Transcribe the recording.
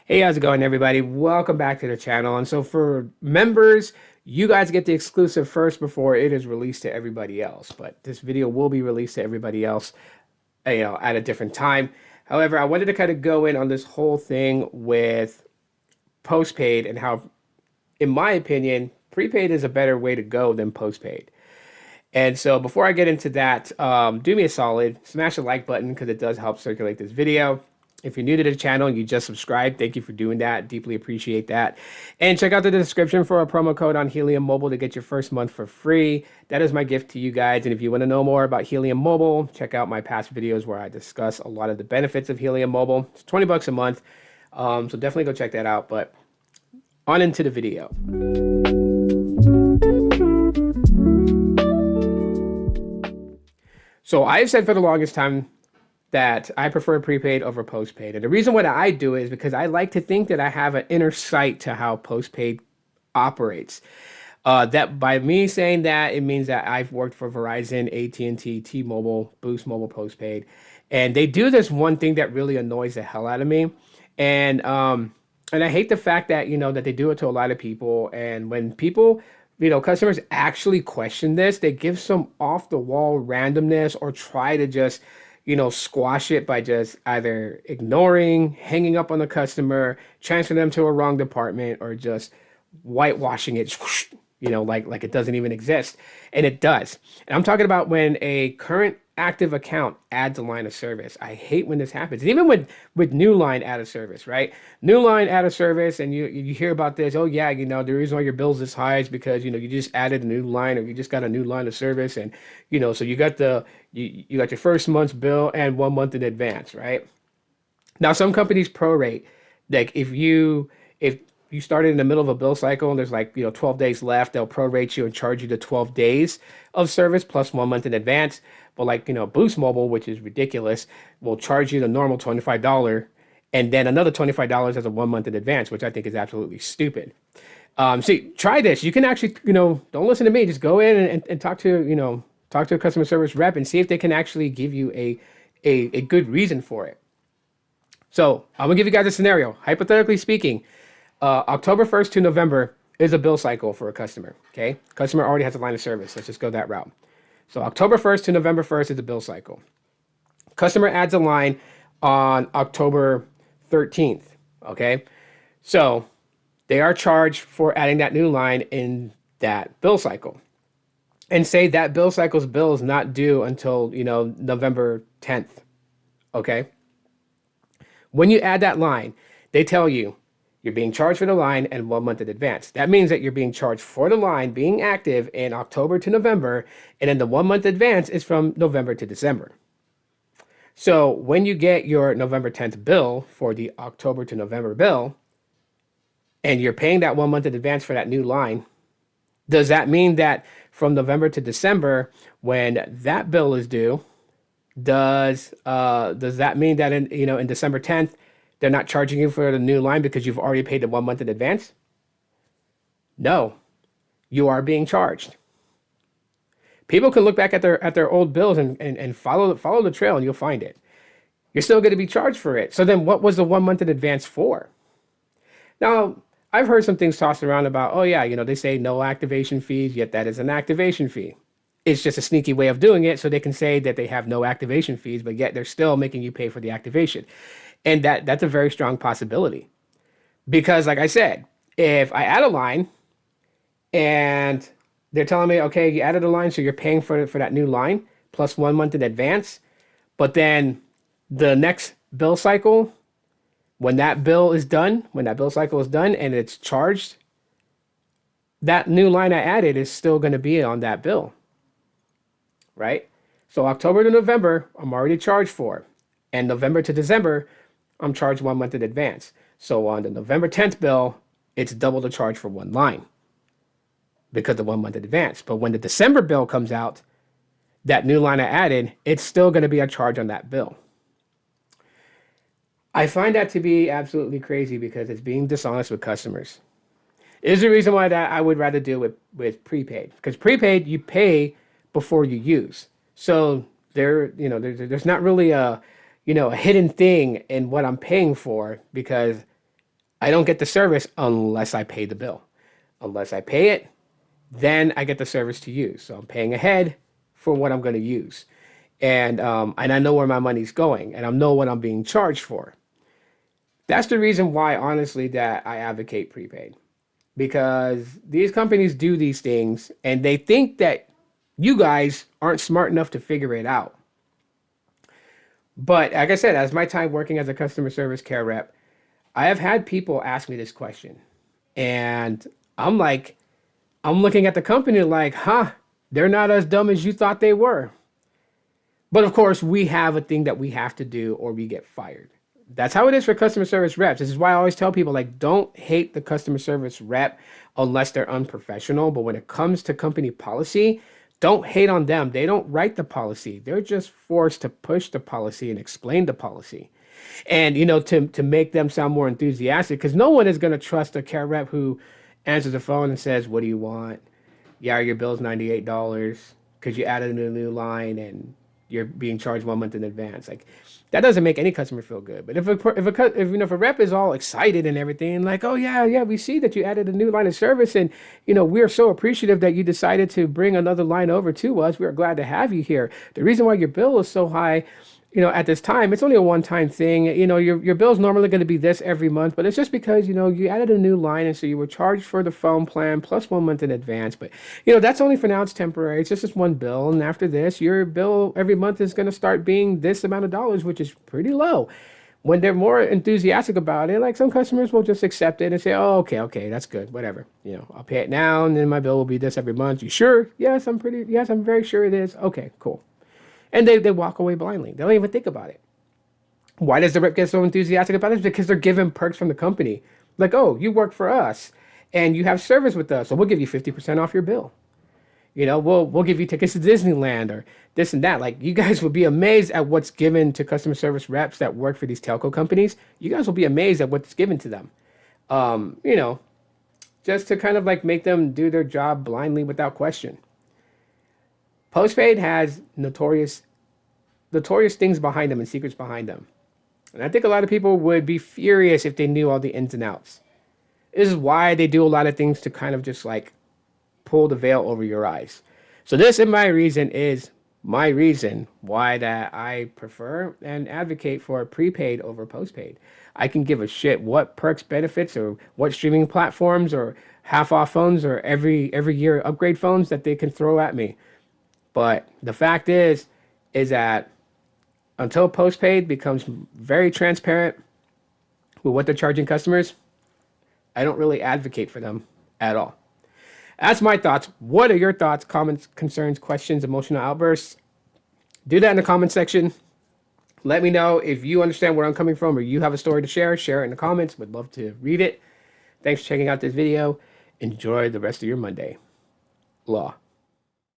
Hey, how's it going, everybody? Welcome back to the channel. And so for members, you guys get the exclusive first before it is released to everybody else. But this video will be released to everybody else, at a different time. However, I wanted to kind of go in on this whole thing with postpaid and how, in my opinion, prepaid is a better way to go than postpaid. And so before I get into that, do me a solid, smash the like button because it does help circulate this video. If you're new to the channel and you just subscribed, thank you for doing that. Deeply appreciate that. And check out the description for a promo code on Helium Mobile to get your first month for free. That is my gift to you guys. And if you want to know more about Helium Mobile, check out my past videos where I discuss a lot of the benefits of Helium Mobile. It's 20 bucks a month. So definitely go check that out. But on into the video. So I've said for the longest time that I prefer prepaid over postpaid. And the reason why I do it is because I like to think that I have an inner sight to how postpaid operates. That by me saying that, it means that I've worked for Verizon, AT&T, T-Mobile, Boost Mobile Postpaid. And they do this one thing that really annoys the hell out of me. And I hate the fact that, that they do it to a lot of people. And when people customers actually question this, they give some off the wall randomness or try to just, squash it by just either ignoring, hanging up on the customer, transferring them to a wrong department, or just whitewashing it, like it doesn't even exist. And it does. And I'm talking about when a current active account adds a line of service. I hate when this happens. And even with new line add a service, right? New line add a service, and you hear about this. Oh yeah, the reason why your bill's this high is because you just added a new line, or you just got a new line of service, and so you got you got your first month's bill and 1 month in advance, right? Now some companies prorate. Like if you started in the middle of a bill cycle and there's 12 days left, they'll prorate you and charge you the 12 days of service plus 1 month in advance. But Boost Mobile, which is ridiculous, will charge you the normal $25 and then another $25 as a 1 month in advance, which I think is absolutely stupid. See, try this. You can actually, don't listen to me. Just go in and talk to, talk to a customer service rep and see if they can actually give you a good reason for it. So I'm gonna give you guys a scenario. Hypothetically speaking, October 1st to November is a bill cycle for a customer. Okay, customer already has a line of service. Let's just go that route. So October 1st to November 1st is a bill cycle. Customer adds a line on October 13th. Okay, so they are charged for adding that new line in that bill cycle. And say that bill cycle's bill is not due until November 10th. Okay, when you add that line, they tell you you're being charged for the line and 1 month in advance. That means that you're being charged for the line being active in October to November, and then the 1 month advance is from November to December. So when you get your November 10th bill for the October to November bill, and you're paying that 1 month in advance for that new line, does that mean that from November to December, when that bill is due, does that mean that in December 10th, they're not charging you for the new line because you've already paid the 1 month in advance? No, you are being charged. People can look back at their old bills and follow the trail, and you'll find it. You're still going to be charged for it. So then what was the 1 month in advance for? Now, I've heard some things tossed around about, oh yeah, they say no activation fees, yet that is an activation fee. It's just a sneaky way of doing it so they can say that they have no activation fees, but yet they're still making you pay for the activation. And that's a very strong possibility. Because like I said, if I add a line and they're telling me, okay, you added a line, so you're paying for that new line plus 1 month in advance, but then the next bill cycle, when that bill cycle is done and it's charged, that new line I added is still going to be on that bill, right? So October to November, I'm already charged for. And November to December, I'm charged 1 month in advance. So on the November 10th bill, it's double the charge for one line because of 1 month in advance. But when the December bill comes out, that new line I added, it's still going to be a charge on that bill. I find that to be absolutely crazy because it's being dishonest with customers. Is the reason why that I would rather deal with prepaid, because prepaid you pay before you use. So there's not really a hidden thing in what I'm paying for, because I don't get the service unless I pay the bill. Unless I pay it, then I get the service to use. So I'm paying ahead for what I'm going to use. And I know where my money's going, and I know what I'm being charged for. That's the reason why, honestly, that I advocate prepaid, because these companies do these things and they think that you guys aren't smart enough to figure it out. But like I said, as my time working as a customer service care rep, I have had people ask me this question. And I'm like, I'm looking at the company like, huh, they're not as dumb as you thought they were. But of course, we have a thing that we have to do or we get fired. That's how it is for customer service reps. This is why I always tell people, like, don't hate the customer service rep unless they're unprofessional. But when it comes to company policy, don't hate on them. They don't write the policy. They're just forced to push the policy and explain the policy. And, to make them sound more enthusiastic, because no one is going to trust a care rep who answers the phone and says, what do you want? Yeah, your bill's $98 because you added a new line and you're being charged 1 month in advance. Like, that doesn't make any customer feel good. But if a rep is all excited and everything, like, oh yeah, we see that you added a new line of service, and we're so appreciative that you decided to bring another line over to us. We're glad to have you here. The reason why your bill is so high, at this time, it's only a one-time thing. Your bill's normally going to be this every month, but it's just because, you added a new line, and so you were charged for the phone plan plus 1 month in advance. But, that's only for now. It's temporary. It's just this one bill, and after this, your bill every month is going to start being this amount of dollars, which is pretty low. When they're more enthusiastic about it, like, some customers will just accept it and say, oh, okay, that's good, whatever. I'll pay it now, and then my bill will be this every month. You sure? Yes, I'm very sure it is. Okay, cool. And they walk away blindly. They don't even think about it. Why does the rep get so enthusiastic about it? Because they're given perks from the company. Like, oh, you work for us and you have service with us, so we'll give you 50% off your bill. We'll give you tickets to Disneyland or this and that. Like, you guys will be amazed at what's given to customer service reps that work for these telco companies. You guys will be amazed at what's given to them. Just to kind of like make them do their job blindly without question. Postpaid has notorious things behind them and secrets behind them. And I think a lot of people would be furious if they knew all the ins and outs. This is why they do a lot of things to kind of just like pull the veil over your eyes. So this is my reason why that I prefer and advocate for prepaid over postpaid. I can give a shit what perks, benefits, or what streaming platforms or half off phones or every year upgrade phones that they can throw at me. But the fact is that until postpaid becomes very transparent with what they're charging customers, I don't really advocate for them at all. That's my thoughts. What are your thoughts, comments, concerns, questions, emotional outbursts? Do that in the comment section. Let me know if you understand where I'm coming from or you have a story to share. Share it in the comments. Would love to read it. Thanks for checking out this video. Enjoy the rest of your Monday. Law.